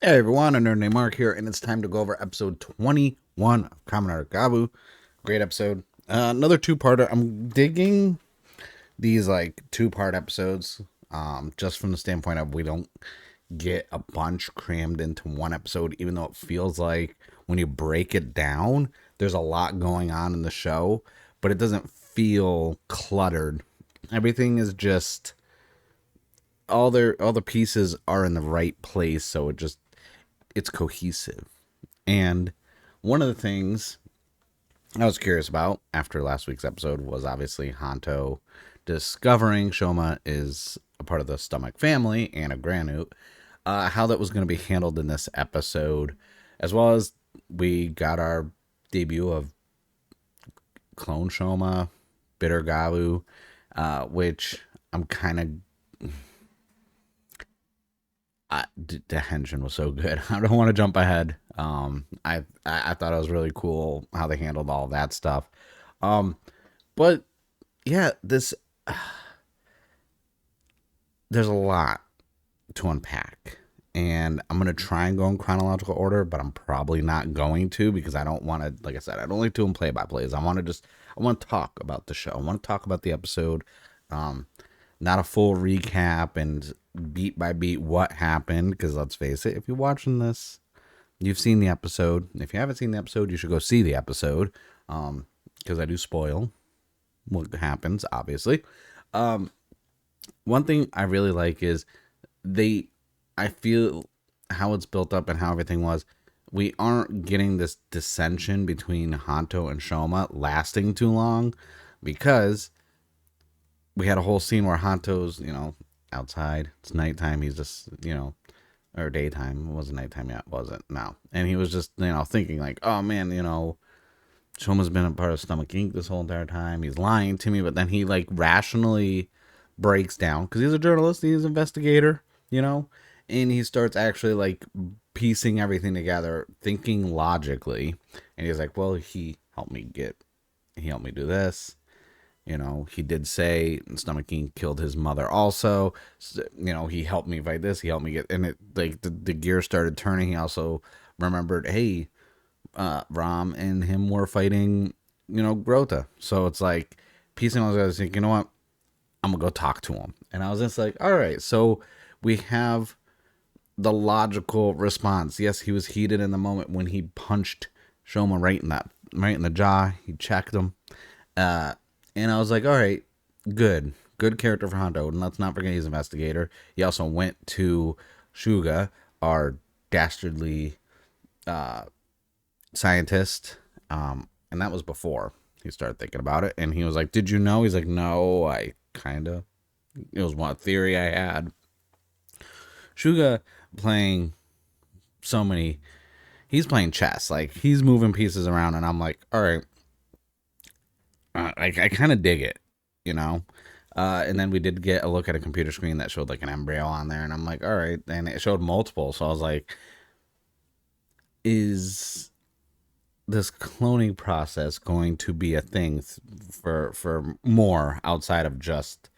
Hey everyone, I'm Nerd named Mark here, and it's time to go over episode 21 of Kamen Rider Gavv. Great episode. Another two-parter. I'm digging these like two-part episodes, just from the standpoint of we don't get a bunch crammed into one episode, even though it feels like when you break it down, there's a lot going on in the show, but it doesn't feel cluttered. Everything is just all the pieces are in the right place, so it's cohesive. And one of the things I was curious about after last week's episode was obviously Hanto discovering Shoma is a part of the Stomach family and a Granute. How that was going to be handled in this episode, as well as we got our debut of Clone Shoma, Bitter Gavv, which I'm kind of the henshin was so good. I don't want to jump ahead. I thought it was really cool how they handled all that stuff. But yeah, there's a lot to unpack, and I'm gonna try and go in chronological order, but I'm probably not going to because I don't want to. Like I said, I don't like doing play by plays. I want to talk about the show. I want to talk about the episode. Not a full recap and beat by beat what happened, because let's face it, if you're watching this, you've seen the episode. If you haven't seen the episode, you should go see the episode, because I do spoil what happens, obviously. One thing I really like is I feel how it's built up and how everything was. We aren't getting this dissension between Hanto and Shoma lasting too long, because we had a whole scene where Hanto's, outside. It's nighttime. He's just, or daytime. It wasn't nighttime yet, was it? No. And he was just, thinking like, oh man, Shoma's been a part of Stomach Inc. this whole entire time. He's lying to me. But then he like rationally breaks down because he's a journalist. He's an investigator, and he starts actually like piecing everything together, thinking logically. And he's like, well, he helped me do this. He did say Stomach Inc. killed his mother also. So, he helped me fight this. He helped me get, and it like the gear started turning. He also remembered, hey, Ram and him were fighting, Grota. So it's like piecing all those guys. Like, you know what? I'm gonna go talk to him. And I was just like, all right. So we have the logical response. Yes, he was heated in the moment when he punched Shoma right in the jaw. He checked him. And I was like, all right, good character for Hanto. And let's not forget he's an investigator. He also went to Shuga, our dastardly scientist. And that was before he started thinking about it. And he was like, did you know? He's like, no, it was one theory I had. Shuga playing he's playing chess. Like, he's moving pieces around. And I'm like, all right. I kind of dig it, and then we did get a look at a computer screen that showed like an embryo on there, and I'm like, all right, and it showed multiple, so I was like, is this cloning process going to be a thing for more outside of just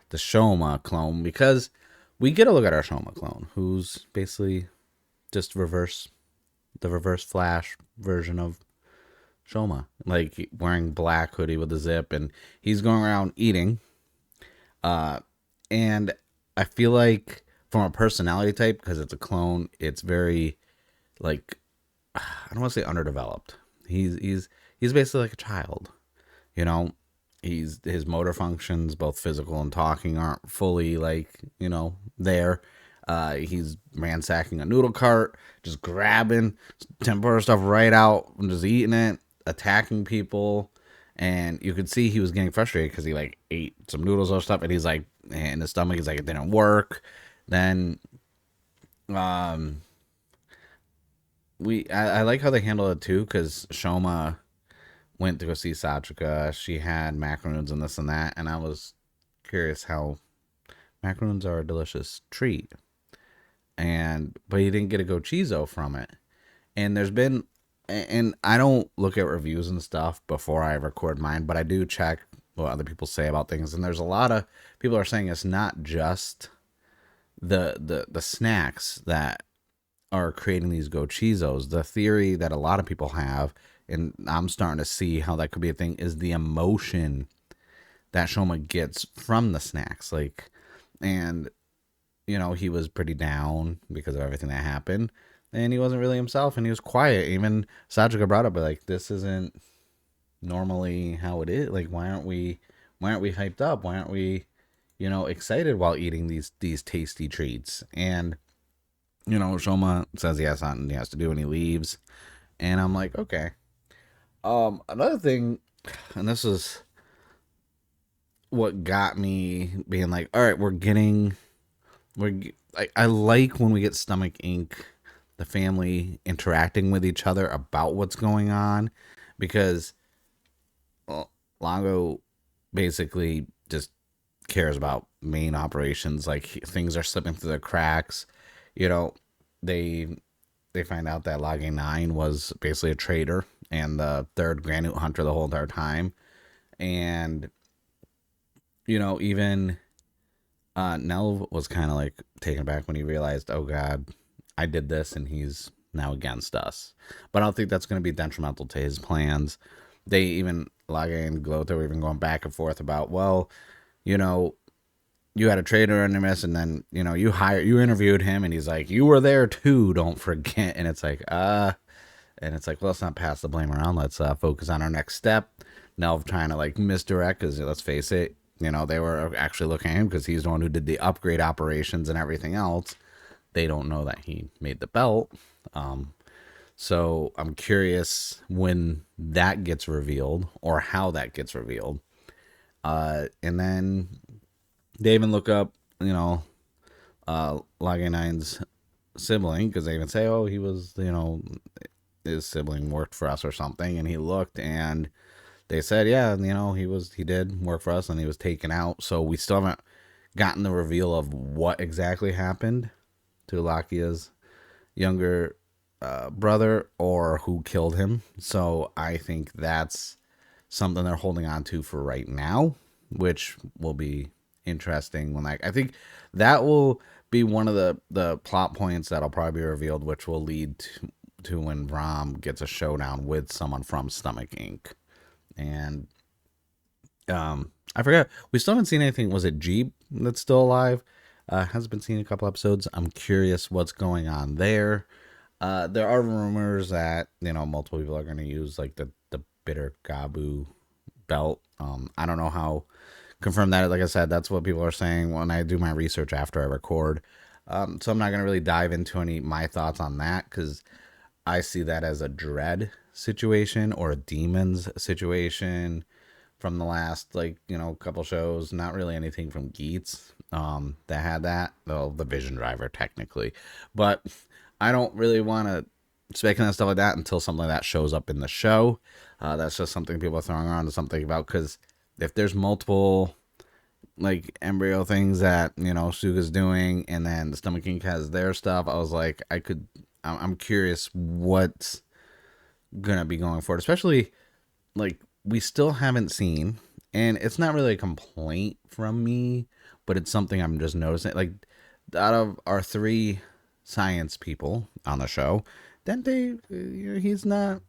the Shoma clone? Because we get a look at our Shoma clone, who's basically just the reverse Flash version of Shoma, like wearing black hoodie with a zip, and he's going around eating. And I feel like from a personality type, because it's a clone, it's very like, I don't want to say underdeveloped. He's basically like a child, his motor functions, both physical and talking, aren't fully like, there. He's ransacking a noodle cart, just grabbing tempura stuff right out and just eating it, attacking people. And you could see he was getting frustrated because he like ate some noodles or stuff, and he's like, in his stomach, he's like, it didn't work. Then I like how they handled it too, because Shoma went to go see Sachika. She had macaroons and this and that, and I was curious how macaroons are a delicious treat, but he didn't get a gochizo from it. And and I don't look at reviews and stuff before I record mine, but I do check what other people say about things. And there's a lot of people are saying it's not just the snacks that are creating these gochizos. The theory that a lot of people have, and I'm starting to see how that could be a thing, is the emotion that Shoma gets from the snacks. Like, and he was pretty down because of everything that happened, and he wasn't really himself, and he was quiet. Even Sajika brought up, like, this isn't normally how it is. Like, why aren't we hyped up? Why aren't we, excited while eating these tasty treats? And Shoma says he has something he has to do, and he leaves. And I'm like, okay. Another thing, and this is what got me being like, all right, I like when we get Stomach Inc., the family interacting with each other about what's going on, because Longo basically just cares about main operations. Like, things are slipping through the cracks. They they find out that Logging 9 was basically a traitor and the third Granite Hunter the whole entire time. And even Nell was kind of like taken aback when he realized, oh God, I did this and he's now against us. But I don't think that's going to be detrimental to his plans. They even, Lage and Glotho were even going back and forth about, well, you had a traitor in your mess, and then, you interviewed him, and he's like, you were there too, don't forget. And it's like, well, let's not pass the blame around. Let's focus on our next step. Nell trying to like misdirect, because let's face it, they were actually looking at him because he's the one who did the upgrade operations and everything else. They don't know that he made the belt. So I'm curious when that gets revealed or how that gets revealed. And then they even look up, Lage 9's sibling, because they even say, oh, he was, his sibling worked for us or something. And he looked, and they said, yeah, he did work for us, and he was taken out. So we still haven't gotten the reveal of what exactly happened to Lakia's younger brother or who killed him. So I think that's something they're holding on to for right now, which will be interesting when I think that will be one of the plot points that'll probably be revealed, which will lead to when Rom gets a showdown with someone from Stomach Inc. And I forgot, we still haven't seen anything. Was it Jeep that's still alive? Has been seen a couple episodes. I'm curious what's going on there. There are rumors that multiple people are going to use like the Bitter Gavv belt. I don't know how confirmed that. Like I said, that's what people are saying when I do my research after I record. So I'm not going to really dive into my thoughts on that, because I see that as a Dread situation or a Demons situation from the last couple shows. Not really anything from Geats that had that. Well, the Vision Driver technically, but I don't really want to speculate on stuff like that until something like that shows up in the show. That's just something people are throwing around to something about, because if there's multiple like embryo things that Suga's doing, and then the Stomach Inc. has their stuff, I was like, I'm curious what's gonna be going forward, especially like we still haven't seen, and it's not really a complaint from me, but it's something I'm just noticing. Like, out of our three science people on the show, Dente, he's not.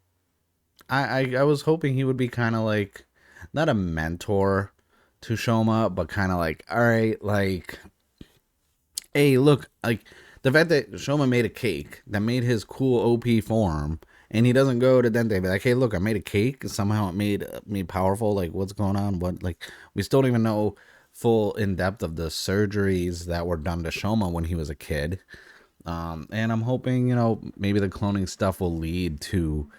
I was hoping he would be kind of like, not a mentor to Shoma, but kind of like, all right, like, hey, look, like the fact that Shoma made a cake that made his cool OP form, and he doesn't go to Dente and be like, hey, look, I made a cake, somehow it made me powerful. Like, what's going on? What, like, we still don't even know full in depth of the surgeries that were done to Shoma when he was a kid. And I'm hoping, maybe the cloning stuff will lead to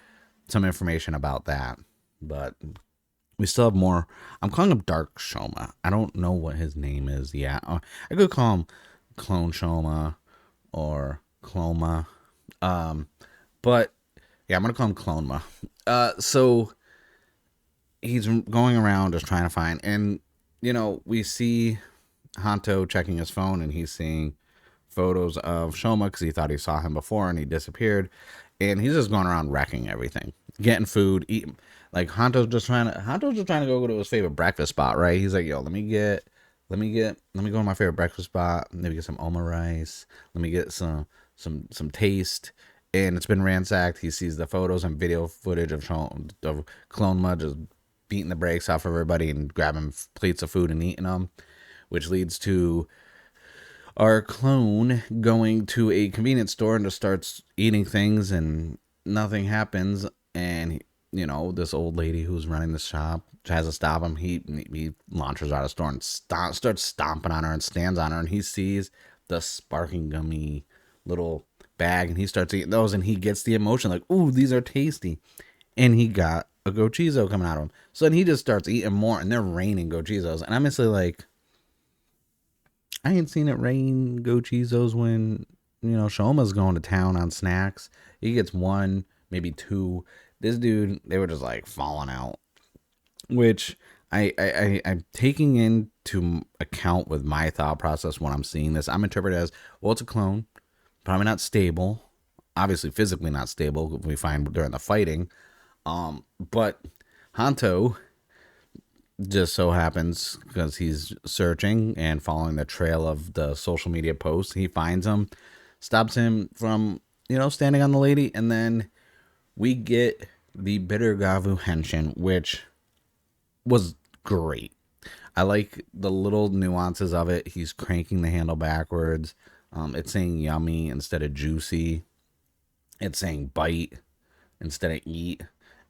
some information about that. But we still have more. I'm calling him Dark Shoma. I don't know what his name is yet. I could call him Clone Shoma or Cloma. But yeah, I'm going to call him Clonema. So he's going around just trying to find, and, we see Hanto checking his phone, and he's seeing photos of Shoma because he thought he saw him before and he disappeared, and he's just going around wrecking everything, getting food, eating. Like, Hanto's just trying to go to his favorite breakfast spot, right? He's like, yo, let me go to my favorite breakfast spot. Maybe get some omurice. Let me get some some taste, and it's been ransacked. He sees the photos and video footage of Clone just beating the brakes off everybody and grabbing plates of food and eating them, which leads to our clone going to a convenience store and just starts eating things and nothing happens. And this old lady who's running the shop tries to stop him. He launches out of the store and starts stomping on her and stands on her, and he sees the sparking gummy little bag, and he starts eating those, and he gets the emotion like, ooh, these are tasty. And he got a gochizo coming out of him. So then he just starts eating more, and they're raining gochizos. And I'm instantly like, I ain't seen it rain gochizos when, Shoma's going to town on snacks. He gets one, maybe two. This dude, they were just like falling out, which I'm taking into account with my thought process when I'm seeing this. I'm interpreting it as, well, it's a clone, probably not stable, obviously physically not stable, we find during the fighting. But Hanto just so happens, because he's searching and following the trail of the social media posts, he finds him, stops him from, standing on the lady, and then we get the Bitter Gavv henshin, which was great. I like the little nuances of it. He's cranking the handle backwards. It's saying yummy instead of juicy. It's saying bite instead of eat.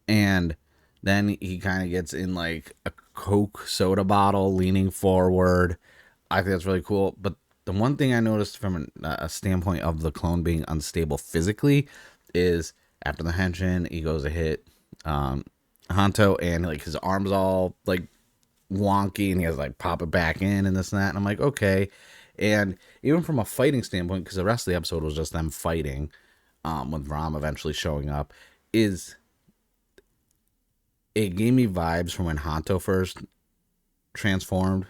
And then he kind of gets in like a Coke soda bottle leaning forward. I think that's really cool. But the one thing I noticed from a standpoint of the clone being unstable physically is after the henshin, he goes to hit Hanto, and like his arms all like wonky, and he has to like pop it back in and this and that. And I'm like, okay. And even from a fighting standpoint, because the rest of the episode was just them fighting, with Ram eventually showing up, it gave me vibes from when Hanto first transformed.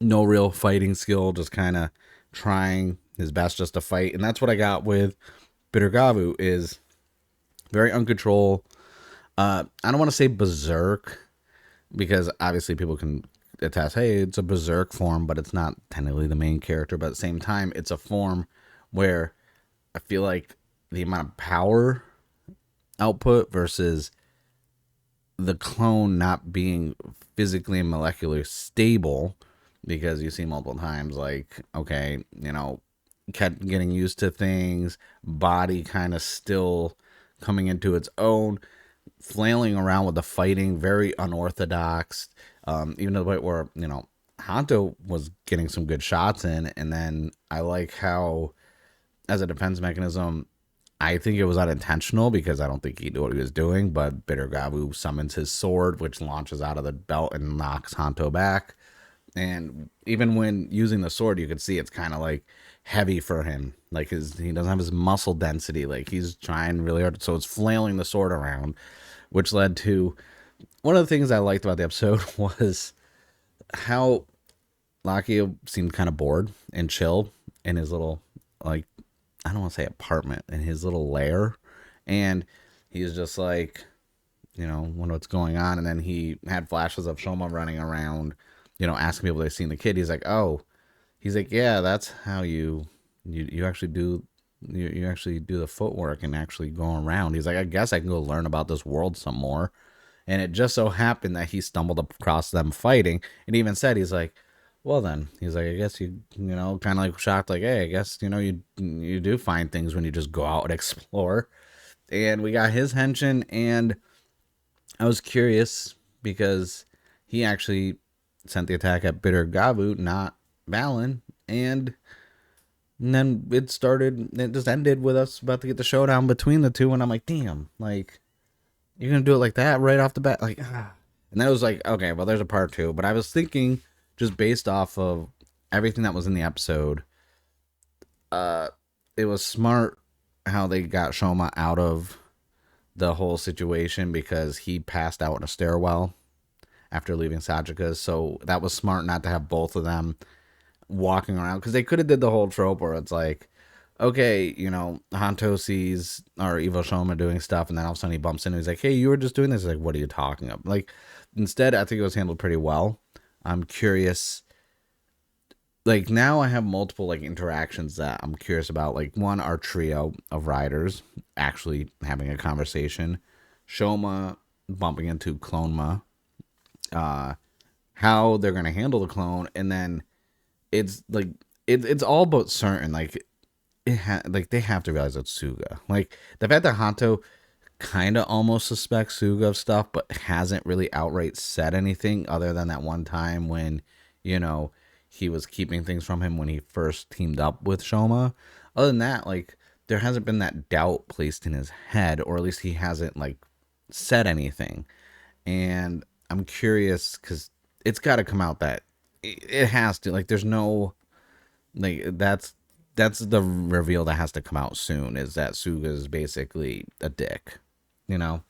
No real fighting skill, just kind of trying his best just to fight. And that's what I got with Bitter Gavv, is very uncontrolled. I don't want to say berserk, because obviously people can attest, hey, it's a berserk form, but it's not technically the main character. But at the same time, it's a form where I feel like the amount of power output versus the clone not being physically and molecularly stable, because you see multiple times, like, okay, kept getting used to things, body kind of still coming into its own, flailing around with the fighting, very unorthodox, even to the point where, Hanto was getting some good shots in. And then I like how, as a defense mechanism, I think it was unintentional, because I don't think he knew what he was doing, but Bitter Gavv summons his sword, which launches out of the belt and knocks Hanto back. And even when using the sword, you can see it's kind of like heavy for him. Like he doesn't have his muscle density. Like he's trying really hard. So it's flailing the sword around, which led to one of the things I liked about the episode was how Lakio seemed kind of bored and chill in his little, like, I don't want to say apartment, in his little lair. And he's just like, wonder what's going on. And then he had flashes of Shoma running around, asking people if they've seen the kid. He's like, oh, yeah, that's how you actually do, you actually do the footwork and actually go around. He's like, I guess I can go learn about this world some more. And it just so happened that he stumbled across them fighting, and even said, he's like, well then, he's like, I guess kind of like shocked, like, hey, I guess, you do find things when you just go out and explore. And we got his henshin, and I was curious because he actually sent the attack at Bitter Gavv, not Balin, and then it just ended with us about to get the showdown between the two, and I'm like, damn, like, you're gonna do it like that right off the bat, like, ah. And then it was like, okay, well, there's a part two. But I was thinking, just based off of everything that was in the episode, it was smart how they got Shoma out of the whole situation, because he passed out in a stairwell after leaving Sajika's. So that was smart not to have both of them walking around, because they could have did the whole trope where it's like, okay, Hanto sees our evil Shoma doing stuff, and then all of a sudden he bumps in and he's like, hey, you were just doing this. He's like, what are you talking about? Like, instead, I think it was handled pretty well. I'm curious like now I have multiple like interactions that I'm curious about. Like one, our trio of riders actually having a conversation, Shoma bumping into Clonema, uh, how they're gonna handle the clone, and then it's like it's all but certain. Like like they have to realize it's Suga. Like the fact that Hanto kind of almost suspects Suga of stuff, but hasn't really outright said anything other than that one time when, you know, he was keeping things from him when he first teamed up with Shoma. Other than that, like, there hasn't been that doubt placed in his head, or at least he hasn't, like, said anything. And I'm curious because it's got to come out that it has to. Like, there's no, like, that's the reveal that has to come out soon is that Suga is basically a dick, you know?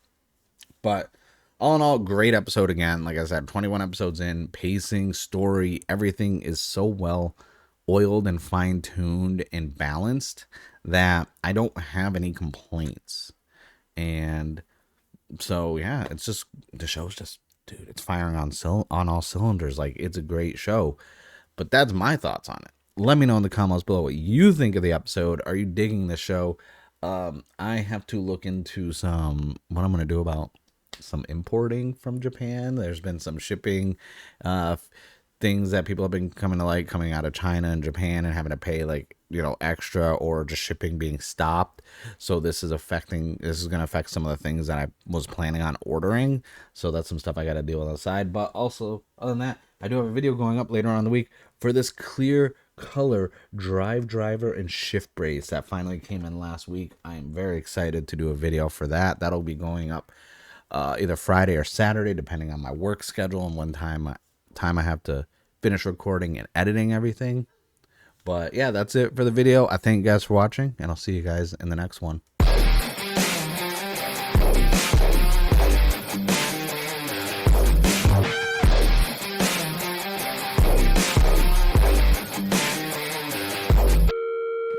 But all in all, great episode again. Like I said, 21 episodes in, pacing, story, everything is so well oiled and fine tuned and balanced that I don't have any complaints. And so yeah, it's just the show's just dude, it's firing on all cylinders. Like it's a great show. But that's my thoughts on it. Let me know in the comments below what you think of the episode. Are you digging the show? I have to look into some what I'm gonna do about some importing from Japan. There's been some shipping uh things that people have been coming to like coming out of China and Japan and having to pay like, you know, extra or just shipping being stopped. So this is going to affect some of the things that I was planning on ordering. So that's some stuff I got to deal with on the side. But also, other than that, I do have a video going up later on in the week for this clear color drive driver and shift brace that finally came in last week. I am very excited to do a video for that. That'll be going up either Friday or Saturday, depending on my work schedule and when time I have to finish recording and editing everything. But yeah, that's it for the video. I thank you guys for watching, and I'll see you guys in the next one.